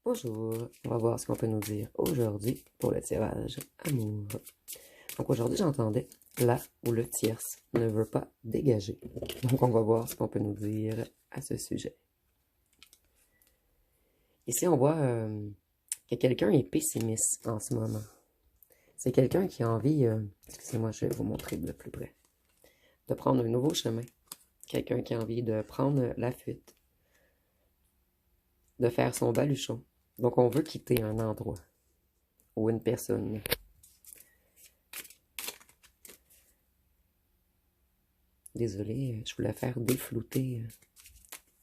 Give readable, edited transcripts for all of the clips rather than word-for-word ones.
Bonjour, on va voir ce qu'on peut nous dire aujourd'hui pour le tirage amour. Donc aujourd'hui j'entendais là où le tierce ne veut pas dégager. Donc on va voir ce qu'on peut nous dire à ce sujet. Ici on voit que quelqu'un est pessimiste en ce moment. C'est quelqu'un qui a envie, excusez-moi je vais vous montrer de plus près, de prendre un nouveau chemin. Quelqu'un qui a envie de prendre la fuite, de faire son baluchon. Donc on veut quitter un endroit ou une personne. Désolée, je voulais faire déflouter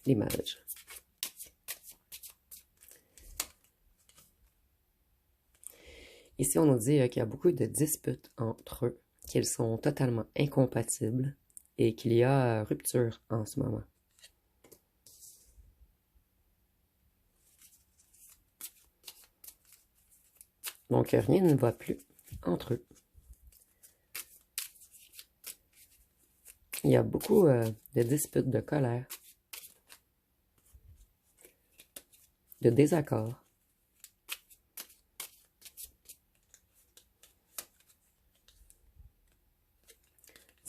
l'image. Ici, on nous dit qu'il y a beaucoup de disputes entre eux, qu'ils sont totalement incompatibles et qu'il y a rupture en ce moment. Donc, rien ne va plus entre eux. Il y a beaucoup de disputes, de colère, de désaccords.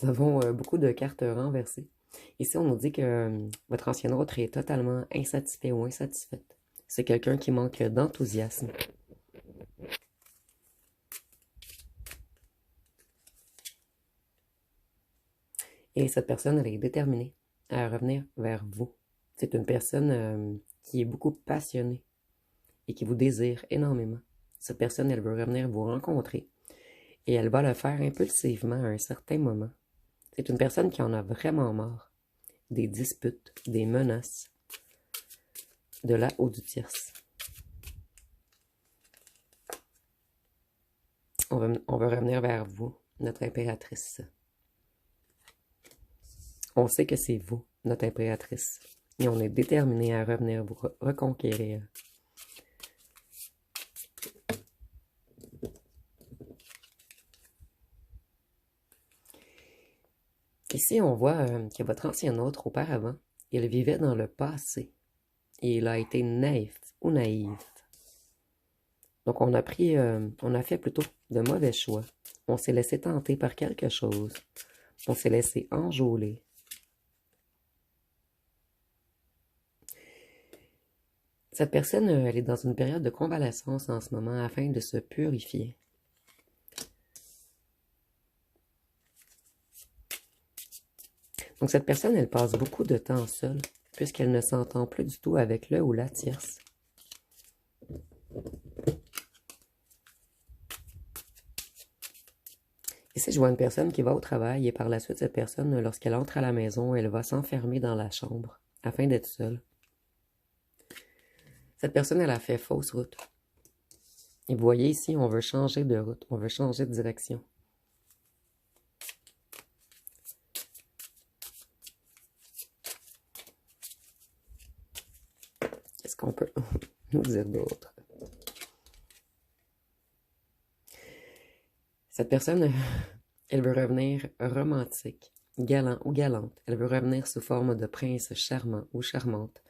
Nous avons beaucoup de cartes renversées. Ici, on nous dit que votre ancien autre est totalement insatisfait ou insatisfaite. C'est quelqu'un qui manque d'enthousiasme. Et cette personne, elle est déterminée à revenir vers vous. C'est une personne qui est beaucoup passionnée et qui vous désire énormément. Cette personne, elle veut revenir vous rencontrer et elle va le faire impulsivement à un certain moment. C'est une personne qui en a vraiment marre des disputes, des menaces, de la haut du tierce. On veut revenir vers vous, notre impératrice. On sait que c'est vous, notre impératrice, et on est déterminé à revenir vous reconquérir. Ici, on voit que votre ancien autre, auparavant, il vivait dans le passé. Et il a été naïf ou naïve. Donc, on a fait plutôt de mauvais choix. On s'est laissé tenter par quelque chose. On s'est laissé enjôler. Cette personne, elle est dans une période de convalescence en ce moment afin de se purifier. Donc, cette personne, elle passe beaucoup de temps seule, puisqu'elle ne s'entend plus du tout avec le ou la tierce. Ici, je vois une personne qui va au travail et par la suite, cette personne, lorsqu'elle entre à la maison, elle va s'enfermer dans la chambre afin d'être seule. Cette personne, elle a fait fausse route. Et vous voyez ici, on veut changer de route, on veut changer de direction. Qu'est-ce qu'on peut nous dire d'autre? Cette personne, elle veut revenir romantique, galant ou galante. Elle veut revenir sous forme de prince charmant ou charmante.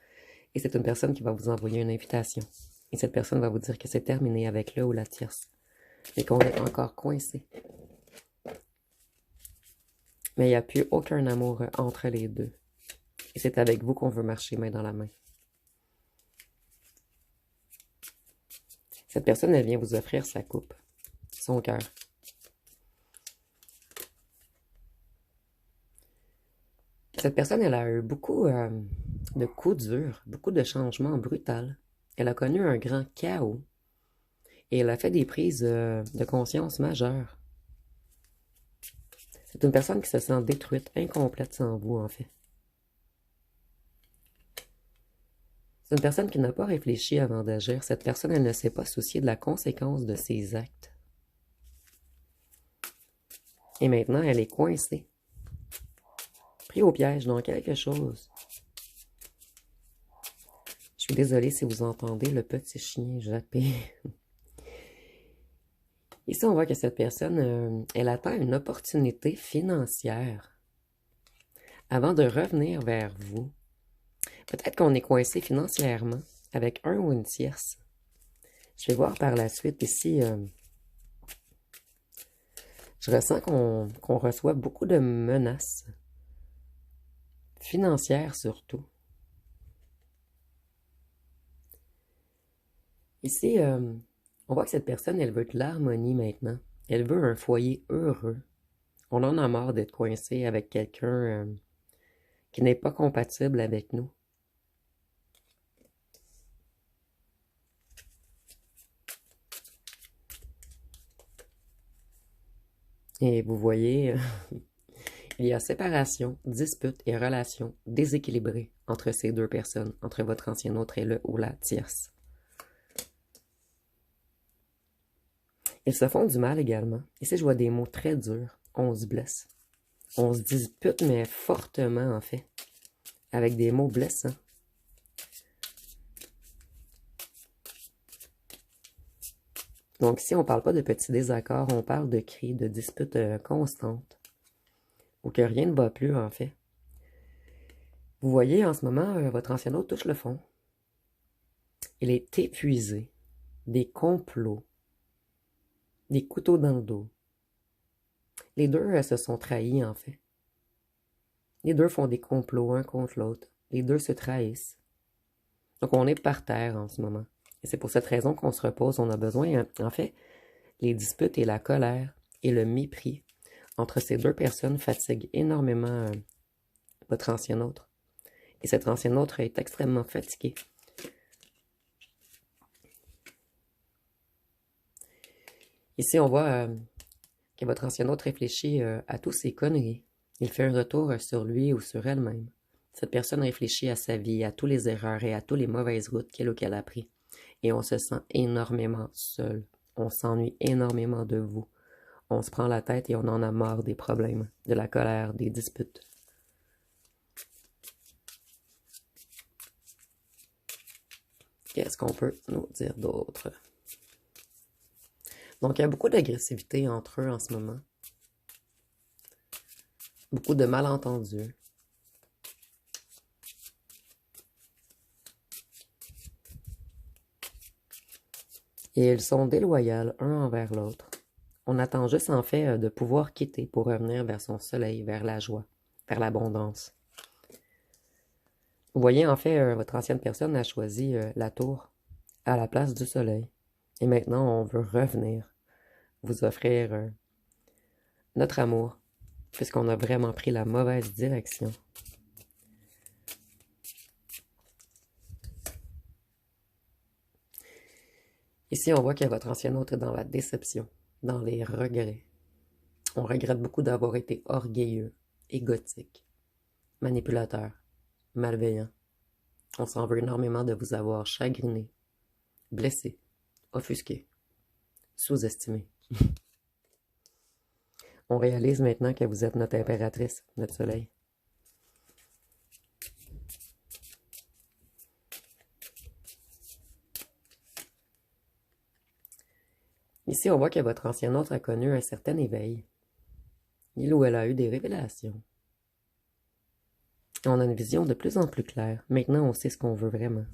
Et c'est une personne qui va vous envoyer une invitation. Et cette personne va vous dire que c'est terminé avec le ou la tierce. Et qu'on est encore coincé. Mais il n'y a plus aucun amour entre les deux. Et c'est avec vous qu'on veut marcher main dans la main. Cette personne, elle vient vous offrir sa coupe, son cœur. Cette personne, elle a eu beaucoup de coups durs, beaucoup de changements brutaux. Elle a connu un grand chaos. Et elle a fait des prises de conscience majeures. C'est une personne qui se sent détruite, incomplète sans vous, en fait. C'est une personne qui n'a pas réfléchi avant d'agir. Cette personne, elle ne s'est pas souciée de la conséquence de ses actes. Et maintenant, elle est coincée. Pris au piège dans quelque chose. Je suis désolée si vous entendez le petit chien japper. Ici, on voit que cette personne, elle attend une opportunité financière avant de revenir vers vous. Peut-être qu'on est coincé financièrement avec un ou une tierce. Je vais voir par la suite ici, je ressens qu'on reçoit beaucoup de menaces, financières surtout. Ici, on voit que cette personne, elle veut de l'harmonie maintenant. Elle veut un foyer heureux. On en a marre d'être coincé avec quelqu'un qui n'est pas compatible avec nous. Et vous voyez, il y a séparation, dispute et relation déséquilibrées entre ces deux personnes, entre votre ancien autre et le ou la tierce. Ils se font du mal également. Ici, je vois des mots très durs. On se blesse. On se dispute, mais fortement, en fait. Avec des mots blessants. Donc ici, on ne parle pas de petits désaccords, on parle de cris, de disputes constantes. Ou que rien ne va plus, en fait. Vous voyez, en ce moment, votre ancien autre touche le fond. Il est épuisé. Des complots. Des couteaux dans le dos. Les deux se sont trahis, en fait. Les deux font des complots un contre l'autre. Les deux se trahissent. Donc, on est par terre en ce moment. Et c'est pour cette raison qu'on se repose. On a besoin, en fait, les disputes et la colère et le mépris entre ces deux personnes fatiguent énormément votre ancien autre. Et cet ancien autre est extrêmement fatigué. Ici, on voit que votre ancien autre réfléchit à tous ses conneries. Il fait un retour sur lui ou sur elle-même. Cette personne réfléchit à sa vie, à toutes les erreurs et à toutes les mauvaises routes qu'elle ou qu'elle a prises. Et on se sent énormément seul. On s'ennuie énormément de vous. On se prend la tête et on en a marre des problèmes, de la colère, des disputes. Qu'est-ce qu'on peut nous dire d'autre? Donc, il y a beaucoup d'agressivité entre eux en ce moment. Beaucoup de malentendus. Et ils sont déloyaux un envers l'autre. On attend juste en fait de pouvoir quitter pour revenir vers son soleil, vers la joie, vers l'abondance. Vous voyez, en fait, votre ancienne personne a choisi la tour à la place du soleil. Et maintenant, on veut revenir vous offrir notre amour, puisqu'on a vraiment pris la mauvaise direction. Ici, on voit que votre ancien autre est dans la déception, dans les regrets. On regrette beaucoup d'avoir été orgueilleux, égotique, manipulateur, malveillant. On s'en veut énormément de vous avoir chagriné, blessé, offusqué, sous-estimé. On réalise maintenant que vous êtes notre impératrice, notre soleil. Ici, on voit que votre ancien autre a connu un certain éveil. Il ou elle a eu des révélations. On a une vision de plus en plus claire. Maintenant, on sait ce qu'on veut vraiment.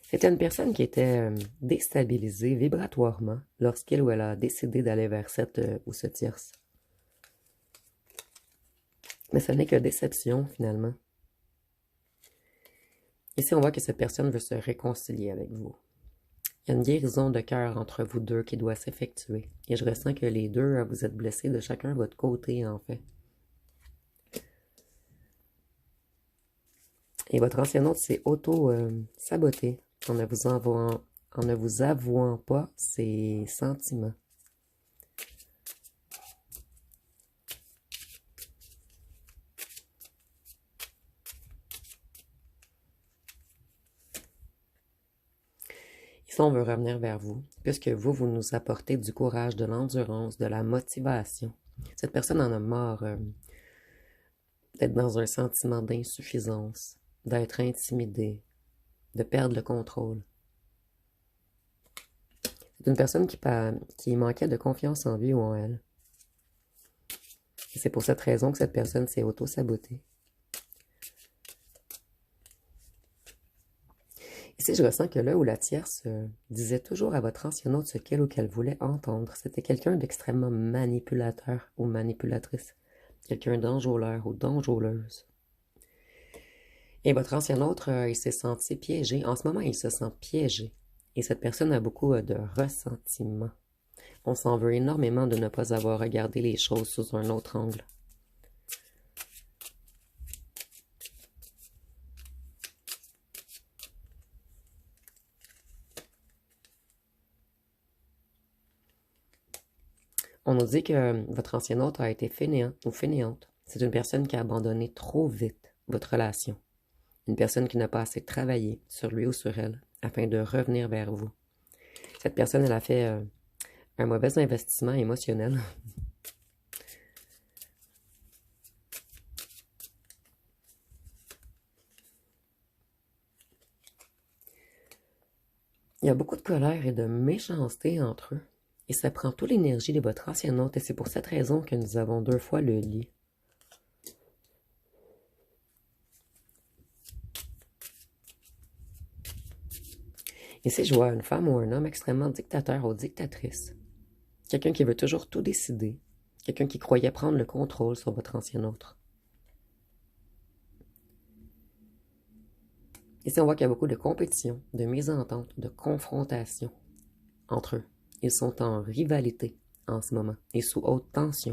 C'était une personne qui était déstabilisée vibratoirement lorsqu'il ou elle a décidé d'aller vers cette ou ce tierce. Mais ce n'est que déception, finalement. Ici, on voit que cette personne veut se réconcilier avec vous. Il y a une guérison de cœur entre vous deux qui doit s'effectuer. Et je ressens que les deux, vous êtes blessés de chacun votre côté, en fait. Et votre ancien autre s'est auto-saboté en ne vous avouant pas ses sentiments. Ici, on veut revenir vers vous, puisque vous nous apportez du courage, de l'endurance, de la motivation. Cette personne en a marre d'être dans un sentiment d'insuffisance, d'être intimidée, de perdre le contrôle. C'est une personne qui manquait de confiance en lui ou en elle. Et c'est pour cette raison que cette personne s'est auto-sabotée. Ici, je ressens que là où la tierce disait toujours à votre ancien hôte ce qu'elle ou qu'elle voulait entendre, c'était quelqu'un d'extrêmement manipulateur ou manipulatrice, quelqu'un d'enjôleur ou d'enjôleuse. Et votre ancien autre, il s'est senti piégé. En ce moment, il se sent piégé. Et cette personne a beaucoup de ressentiment. On s'en veut énormément de ne pas avoir regardé les choses sous un autre angle. On nous dit que votre ancien hôte a été fainéant ou fainéante. C'est une personne qui a abandonné trop vite votre relation. Une personne qui n'a pas assez travaillé sur lui ou sur elle afin de revenir vers vous. Cette personne, elle a fait un mauvais investissement émotionnel. Il y a beaucoup de colère et de méchanceté entre eux. Et ça prend toute l'énergie de votre ancien hôte. Et c'est pour cette raison que nous avons 2 fois le lit. Ici, je vois une femme ou un homme extrêmement dictateur ou dictatrice. Quelqu'un qui veut toujours tout décider. Quelqu'un qui croyait prendre le contrôle sur votre ancien autre. Ici, on voit qu'il y a beaucoup de compétition, de mésentente, de confrontation entre eux. Ils sont en rivalité en ce moment et sous haute tension.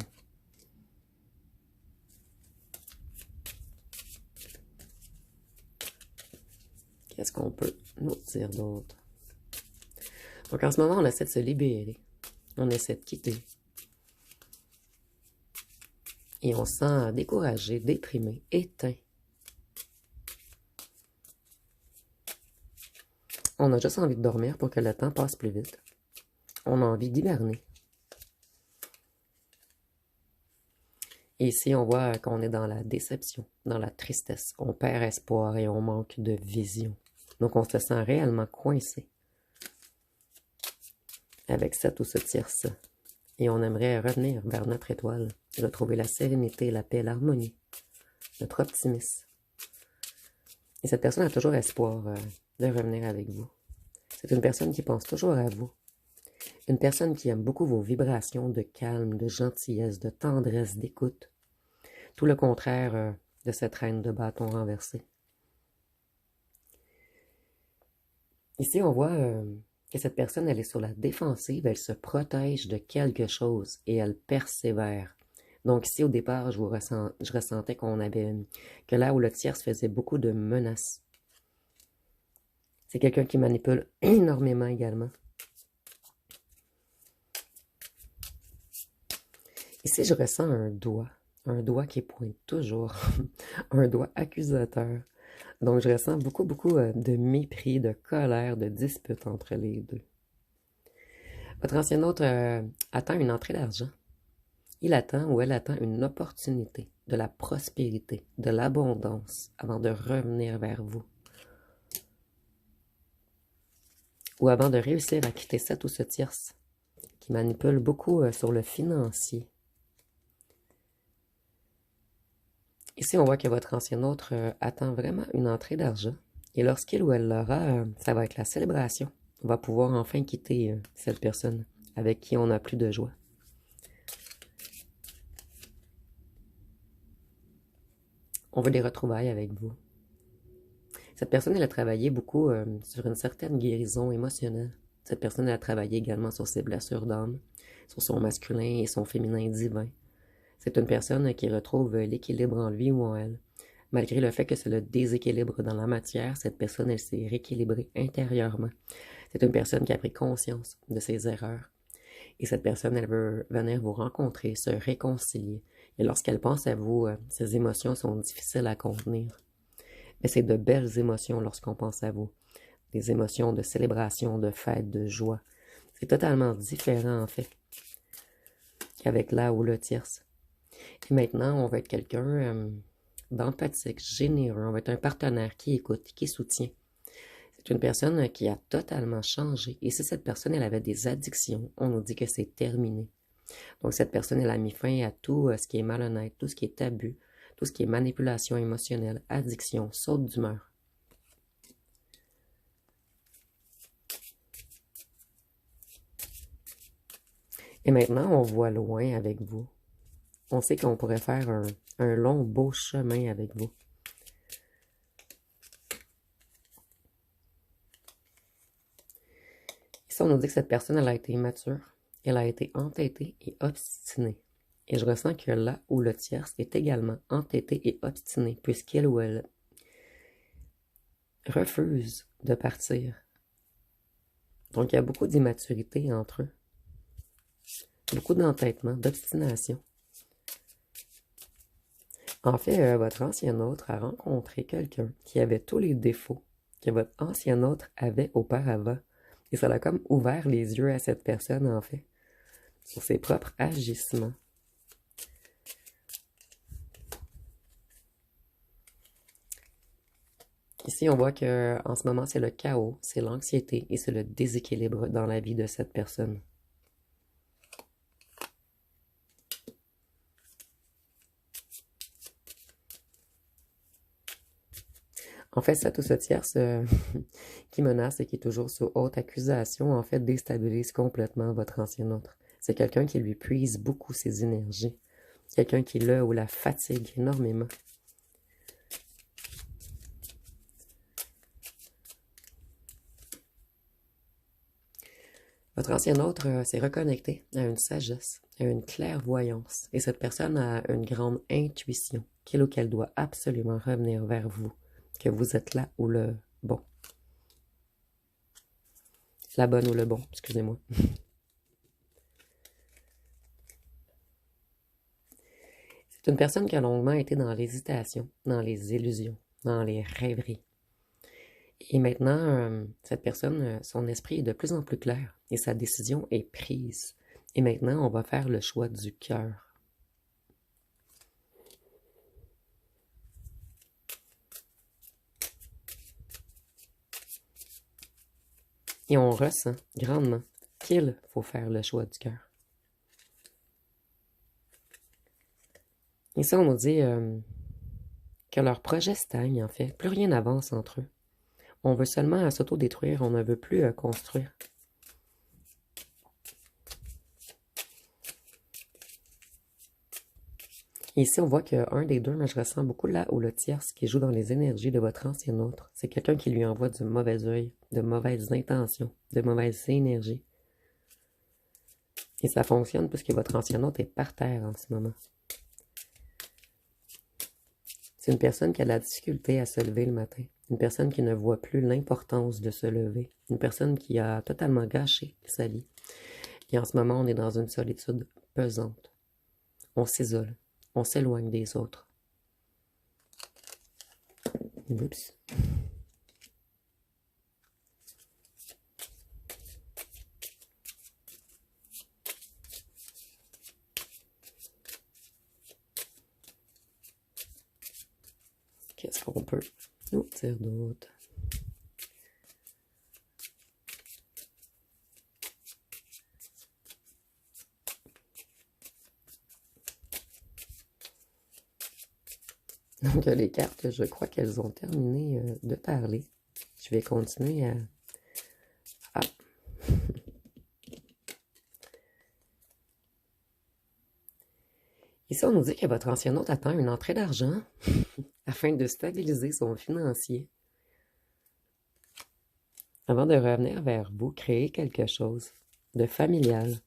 Qu'est-ce qu'on peut nous dire d'autre? Donc en ce moment, on essaie de se libérer. On essaie de quitter. Et on se sent découragé, déprimé, éteint. On a juste envie de dormir pour que le temps passe plus vite. On a envie d'hiberner. Et ici, on voit qu'on est dans la déception, dans la tristesse. On perd espoir et on manque de vision. Donc, on se sent réellement coincé avec cette ou ce tierce. Et on aimerait revenir vers notre étoile, retrouver la sérénité, la paix, l'harmonie, notre optimisme. Et cette personne a toujours espoir de revenir avec vous. C'est une personne qui pense toujours à vous. Une personne qui aime beaucoup vos vibrations de calme, de gentillesse, de tendresse, d'écoute. Tout le contraire de cette reine de bâton renversée. Ici, on voit que cette personne, elle est sur la défensive, elle se protège de quelque chose et elle persévère. Donc ici, au départ, je ressentais que là où le tierce faisait beaucoup de menaces. C'est quelqu'un qui manipule énormément également. Ici, je ressens un doigt qui pointe toujours, un doigt accusateur. Donc, je ressens beaucoup de mépris, de colère, de dispute entre les deux. Votre ancien hôte attend une entrée d'argent. Il attend ou elle attend une opportunité, de la prospérité, de l'abondance, avant de revenir vers vous. Ou avant de réussir à quitter cette ou ce tierce qui manipule beaucoup sur le financier. Ici, on voit que votre ancien autre attend vraiment une entrée d'argent. Et lorsqu'il ou elle l'aura, ça va être la célébration. On va pouvoir enfin quitter cette personne avec qui on n'a plus de joie. On veut des retrouvailles avec vous. Cette personne, elle a travaillé beaucoup sur une certaine guérison émotionnelle. Cette personne, elle a travaillé également sur ses blessures d'âme, sur son masculin et son féminin divin. C'est une personne qui retrouve l'équilibre en lui ou en elle. Malgré le fait que c'est le déséquilibre dans la matière, cette personne, elle s'est rééquilibrée intérieurement. C'est une personne qui a pris conscience de ses erreurs. Et cette personne, elle veut venir vous rencontrer, se réconcilier. Et lorsqu'elle pense à vous, ses émotions sont difficiles à contenir. Mais c'est de belles émotions lorsqu'on pense à vous. Des émotions de célébration, de fête, de joie. C'est totalement différent, en fait, qu'avec la ou le tierce. Et maintenant, on va être quelqu'un d'empathique, généreux. On va être un partenaire qui écoute, qui soutient. C'est une personne qui a totalement changé. Et si cette personne, elle avait des addictions, on nous dit que c'est terminé. Donc, cette personne, elle a mis fin à tout ce qui est malhonnête, tout ce qui est abus, tout ce qui est manipulation émotionnelle, addiction, saute d'humeur. Et maintenant, on voit loin avec vous. On sait qu'on pourrait faire un long, beau chemin avec vous. Ici, on nous dit que cette personne, elle a été immature, elle a été entêtée et obstinée. Et je ressens que là où le tierce est également entêté et obstiné, puisqu'elle ou elle refuse de partir. Donc, il y a beaucoup d'immaturité entre eux. Beaucoup d'entêtement, d'obstination. En fait, votre ancien autre a rencontré quelqu'un qui avait tous les défauts que votre ancien autre avait auparavant. Et ça l'a comme ouvert les yeux à cette personne, en fait, sur ses propres agissements. Ici, on voit que en ce moment, c'est le chaos, c'est l'anxiété et c'est le déséquilibre dans la vie de cette personne. En fait, cette ou ce tierce qui menace et qui est toujours sous haute accusation, en fait, déstabilise complètement votre ancien autre. C'est quelqu'un qui lui puise beaucoup ses énergies. Quelqu'un qui le ou la fatigue énormément. Votre ancien autre s'est reconnecté à une sagesse, à une clairvoyance. Et cette personne a une grande intuition, qu'il ou qu'elle doit absolument revenir vers vous, que vous êtes là ou le bon. La bonne ou le bon, excusez-moi. C'est une personne qui a longuement été dans l'hésitation, dans les illusions, dans les rêveries. Et maintenant, cette personne, son esprit est de plus en plus clair et sa décision est prise. Et maintenant, on va faire le choix du cœur. Et on ressent grandement qu'il faut faire le choix du cœur. Et ça, on nous dit que leur projet stagne, en fait. Plus rien n'avance entre eux. On veut seulement s'auto-détruire, on ne veut plus construire. Et ici, on voit qu'un des deux, mais je ressens beaucoup là où le tierce qui joue dans les énergies de votre ancien autre, c'est quelqu'un qui lui envoie du mauvais œil, de mauvaises intentions, de mauvaises énergies. Et ça fonctionne puisque votre ancien autre est par terre en ce moment. C'est une personne qui a de la difficulté à se lever le matin. Une personne qui ne voit plus l'importance de se lever. Une personne qui a totalement gâché sa vie. Et en ce moment, on est dans une solitude pesante. On s'isole. On s'éloigne des autres. Oups. Qu'est-ce qu'on peut nous dire d'autre? Donc, les cartes, je crois qu'elles ont terminé de parler. Je vais continuer à... Ah. Ici, on nous dit que votre ancien hôte attend une entrée d'argent afin de stabiliser son financier. Avant de revenir vers vous, créer quelque chose de familial.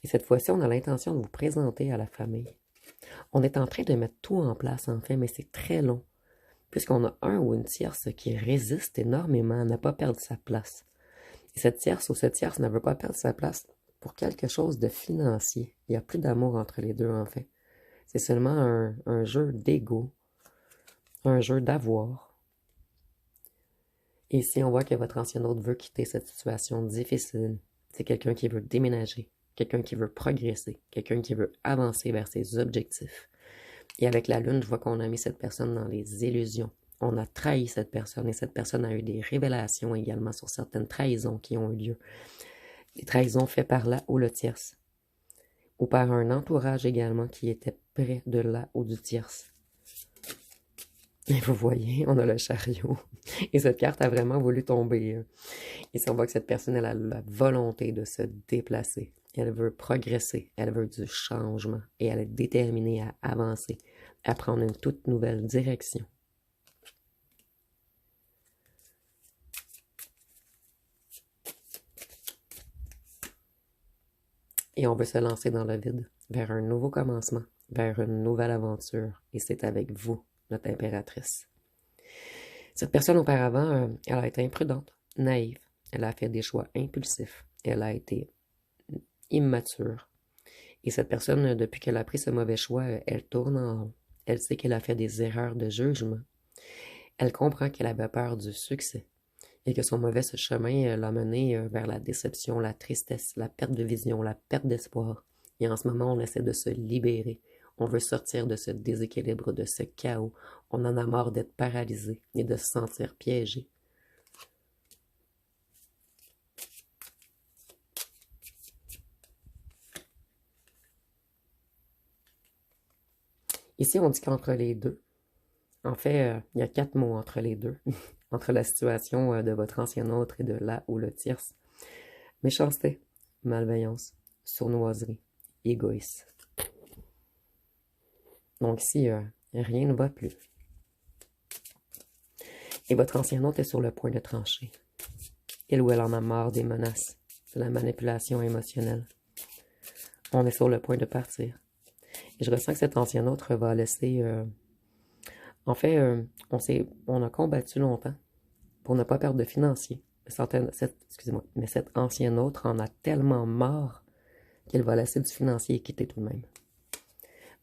Et cette fois-ci, on a l'intention de vous présenter à la famille. On est en train de mettre tout en place, en fait, mais c'est très long, puisqu'on a un ou une tierce qui résiste énormément à ne pas perdre sa place. Et cette tierce ou ce tierce ne veut pas perdre sa place pour quelque chose de financier. Il n'y a plus d'amour entre les deux, en fait. C'est seulement un jeu d'ego, un jeu d'avoir. Et ici, on voit que votre ancien hôte veut quitter cette situation difficile. C'est quelqu'un qui veut déménager, quelqu'un qui veut progresser, quelqu'un qui veut avancer vers ses objectifs. Et avec la lune, je vois qu'on a mis cette personne dans les illusions. On a trahi cette personne et cette personne a eu des révélations également sur certaines trahisons qui ont eu lieu. Des trahisons faites par là ou le tierce. Ou par un entourage également qui était près de là ou du tierce. Et vous voyez, on a le chariot. Et cette carte a vraiment voulu tomber. Et ça, on voit que cette personne, elle a la volonté de se déplacer. Elle veut progresser, elle veut du changement et elle est déterminée à avancer, à prendre une toute nouvelle direction. Et on veut se lancer dans le vide, vers un nouveau commencement, vers une nouvelle aventure. Et c'est avec vous, notre impératrice. Cette personne auparavant, elle a été imprudente, naïve. Elle a fait des choix impulsifs. Elle a été immature. Et cette personne, depuis qu'elle a pris ce mauvais choix, elle tourne en rond. Elle sait qu'elle a fait des erreurs de jugement. Elle comprend qu'elle avait peur du succès et que son mauvais chemin l'a menée vers la déception, la tristesse, la perte de vision, la perte d'espoir. Et en ce moment, on essaie de se libérer. On veut sortir de ce déséquilibre, de ce chaos. On en a marre d'être paralysé et de se sentir piégé. Ici, on dit qu'entre les deux, en fait, il y a 4 mots entre les deux, entre la situation de votre ancien autre et de la ou le tierce. Méchanceté, malveillance, sournoiserie, égoïsme. Donc ici, rien ne va plus. Et votre ancien autre est sur le point de trancher. Il ou elle en a marre des menaces, de la manipulation émotionnelle. On est sur le point de partir. Et je ressens que cet ancien autre va laisser... En fait, on a combattu longtemps pour ne pas perdre de financier. Excusez-moi, mais cet ancien autre en a tellement marre qu'il va laisser du financier et quitter tout de même.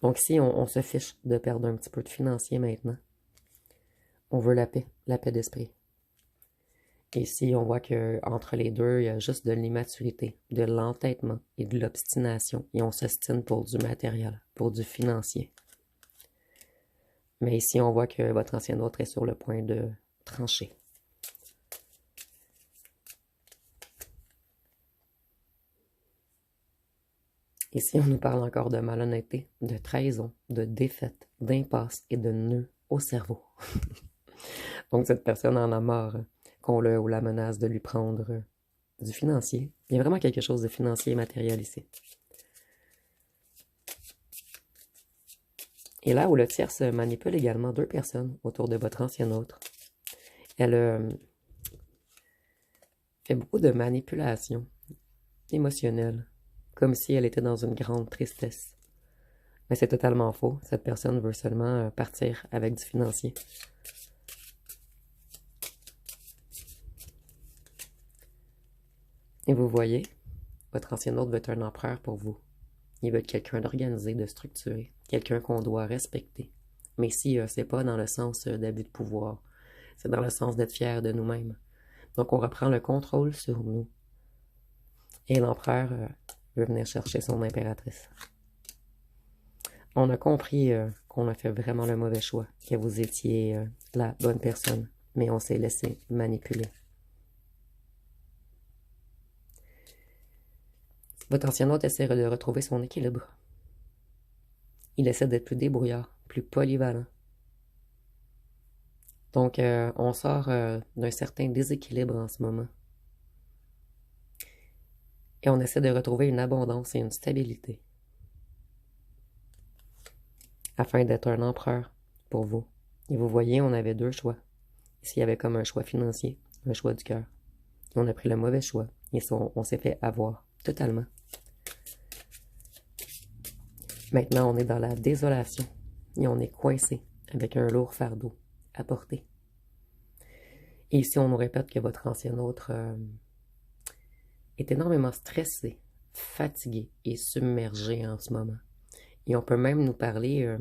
Donc ici, on se fiche de perdre un petit peu de financier maintenant. On veut la paix d'esprit. Et ici, on voit qu'entre les deux, il y a juste de l'immaturité, de l'entêtement et de l'obstination. Et on s'ostine pour du matériel, pour du financier. Mais ici, on voit que votre ancien autre est sur le point de trancher. Ici, on nous parle encore de malhonnêteté, de trahison, de défaite, d'impasse et de nœuds au cerveau. Donc, cette personne en a marre qu'on le ou la menace de lui prendre du financier. Il y a vraiment quelque chose de financier et matériel ici. Et là où le tierce manipule également 2 personnes autour de votre ancien autre, elle fait beaucoup de manipulation émotionnelle, comme si elle était dans une grande tristesse. Mais c'est totalement faux. Cette personne veut seulement partir avec du financier. Et vous voyez, votre ancien autre veut être un empereur pour vous. Il veut être quelqu'un d'organisé, de structuré, quelqu'un qu'on doit respecter. Mais ici, c'est pas dans le sens d'abus de pouvoir. C'est dans le sens d'être fier de nous-mêmes. Donc, on reprend le contrôle sur nous. Et l'empereur veut venir chercher son impératrice. On a compris qu'on a fait vraiment le mauvais choix, que vous étiez la bonne personne, mais on s'est laissé manipuler. Votre ancien hôte essaie de retrouver son équilibre. Il essaie d'être plus débrouillard, plus polyvalent. Donc, on sort d'un certain déséquilibre en ce moment. Et on essaie de retrouver une abondance et une stabilité. Afin d'être un empereur pour vous. Et vous voyez, on avait 2 choix. Ici, il y avait comme un choix financier, un choix du cœur. Et on a pris le mauvais choix. Et on s'est fait avoir, totalement. Maintenant, on est dans la désolation. Et on est coincé avec un lourd fardeau à porter. Et ici, on nous répète que votre ancien autre est énormément stressé, fatigué et submergé en ce moment. Et on peut même nous parler...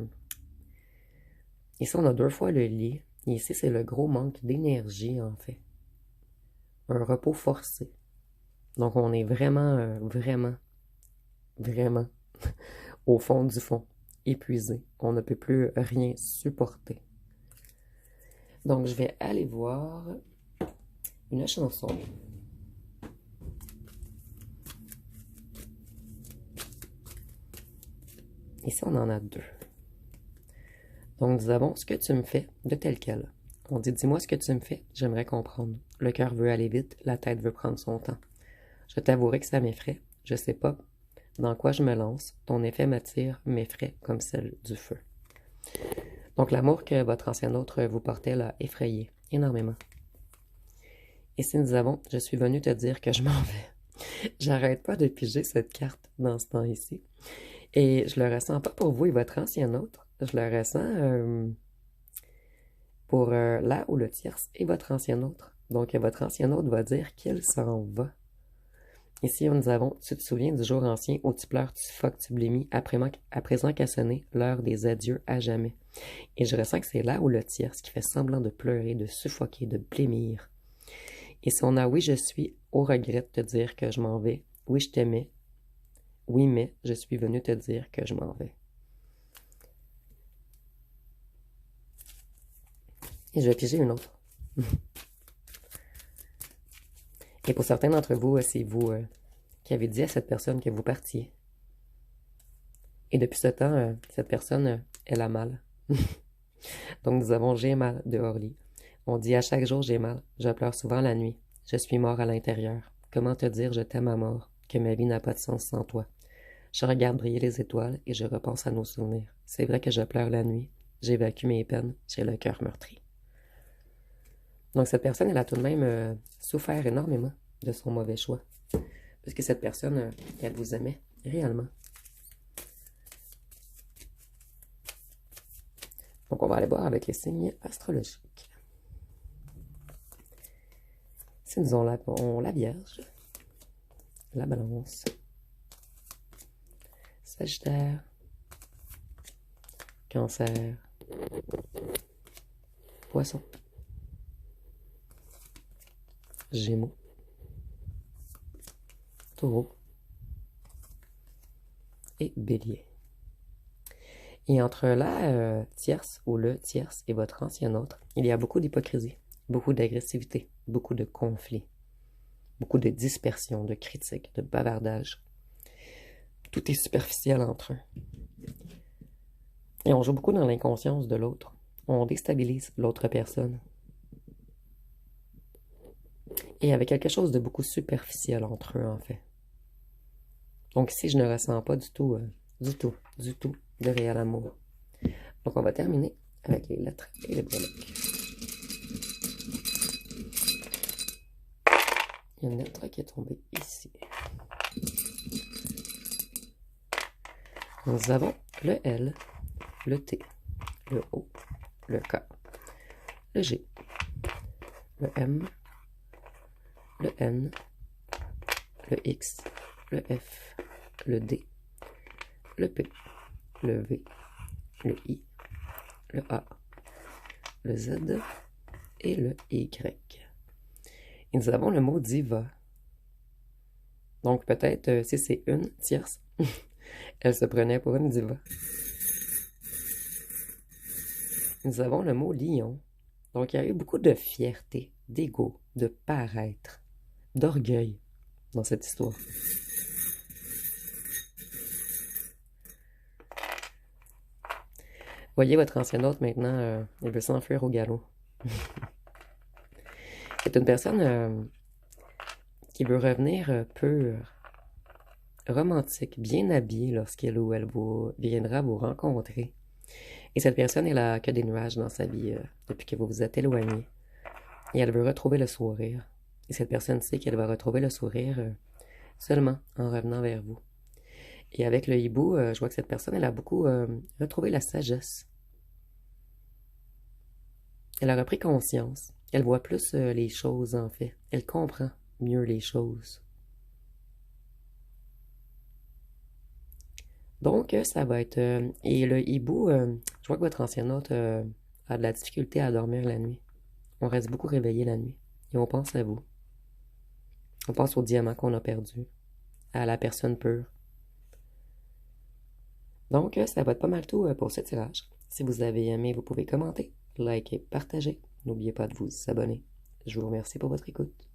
ici, on a 2 fois le lit. Et ici, c'est le gros manque d'énergie, en fait. Un repos forcé. Donc, on est vraiment, vraiment au fond du fond, épuisé. On ne peut plus rien supporter. Donc, je vais aller voir une chanson. Ici, on en a 2. Donc, nous avons ce que tu me fais de tel quel. On dit, dis-moi ce que tu me fais, j'aimerais comprendre. Le cœur veut aller vite, la tête veut prendre son temps. Je t'avouerai que ça m'effraie. Je sais pas Dans quoi je me lance? Ton effet m'attire, m'effraie comme celle du feu. Donc l'amour que votre ancien autre vous portait l'a effrayé énormément. Et si nous avons, je suis venu te dire que je m'en vais. J'arrête pas de piger cette carte dans ce temps ici. Et je le ressens pas pour vous et votre ancien autre. Je le ressens pour là où le tierce et votre ancien autre. Donc votre ancien autre va dire qu'il s'en va. Ici, nous avons, tu te souviens du jour ancien où tu pleures, tu suffoques, tu blémis, à présent qu'a sonné l'heure des adieux à jamais. Et je ressens que c'est là où le tierce qui fait semblant de pleurer, de suffoquer, de blêmir. Et si on a oui, je suis au regret de te dire que je m'en vais, oui, je t'aimais, oui, mais je suis venu te dire que je m'en vais. Et je vais piger une autre. Et pour certains d'entre vous, c'est vous qui avez dit à cette personne que vous partiez. Et depuis ce temps, cette personne, elle a mal. Donc nous avons j'ai mal de Orly. On dit à chaque jour j'ai mal, je pleure souvent la nuit, je suis mort à l'intérieur. Comment te dire je t'aime à mort, que ma vie n'a pas de sens sans toi. Je regarde briller les étoiles et je repense à nos souvenirs. C'est vrai que je pleure la nuit, j'évacue mes peines, j'ai le cœur meurtri. Donc cette personne, elle a tout de même souffert énormément de son mauvais choix. Parce que cette personne, elle vous aimait réellement. Donc on va aller voir avec les signes astrologiques. Si nous avons la Vierge, la Balance, Sagittaire, Cancer, Poisson, Gémeaux, Taureau et Bélier. Et entre la tierce ou le tierce et votre ancien autre, il y a beaucoup d'hypocrisie, beaucoup d'agressivité, beaucoup de conflits, beaucoup de dispersion, de critiques, de bavardage. Tout est superficiel entre eux. Et on joue beaucoup dans l'inconscience de l'autre. On déstabilise l'autre personne. Et il y avait quelque chose de beaucoup superficiel entre eux, en fait. Donc ici, je ne ressens pas du tout de réel amour. Donc on va terminer avec les lettres et les breloques. Il y a une lettre qui est tombée ici. Nous avons le L, le T, le O, le K, le G, le M, le N, le X, le F, le D, le P, le V, le I, le A, le Z et le Y. Et nous avons le mot diva. Donc peut-être si c'est une tierce, elle se prenait pour une diva. Nous avons le mot lion. Donc il y a eu beaucoup de fierté, d'ego, de paraître, d'orgueil dans cette histoire. Voyez votre ancien hôte maintenant, il veut s'enfuir au galop. C'est une personne qui veut revenir pure, romantique, bien habillée lorsqu'elle ou elle viendra vous rencontrer. Et cette personne, elle a que des nuages dans sa vie depuis que vous vous êtes éloigné. Et elle veut retrouver le sourire. Et cette personne sait qu'elle va retrouver le sourire seulement en revenant vers vous. Et avec le hibou, je vois que cette personne, elle a beaucoup retrouvé la sagesse. Elle a repris conscience. Elle voit plus les choses, en fait. Elle comprend mieux les choses. Donc, ça va être... et le hibou, je vois que votre ancien hôte a de la difficulté à dormir la nuit. On reste beaucoup réveillé la nuit. Et on pense à vous. On pense au diamant qu'on a perdu. À la personne pure. Donc, ça va être pas mal tout pour ce tirage. Si vous avez aimé, vous pouvez commenter, liker, partager. N'oubliez pas de vous abonner. Je vous remercie pour votre écoute.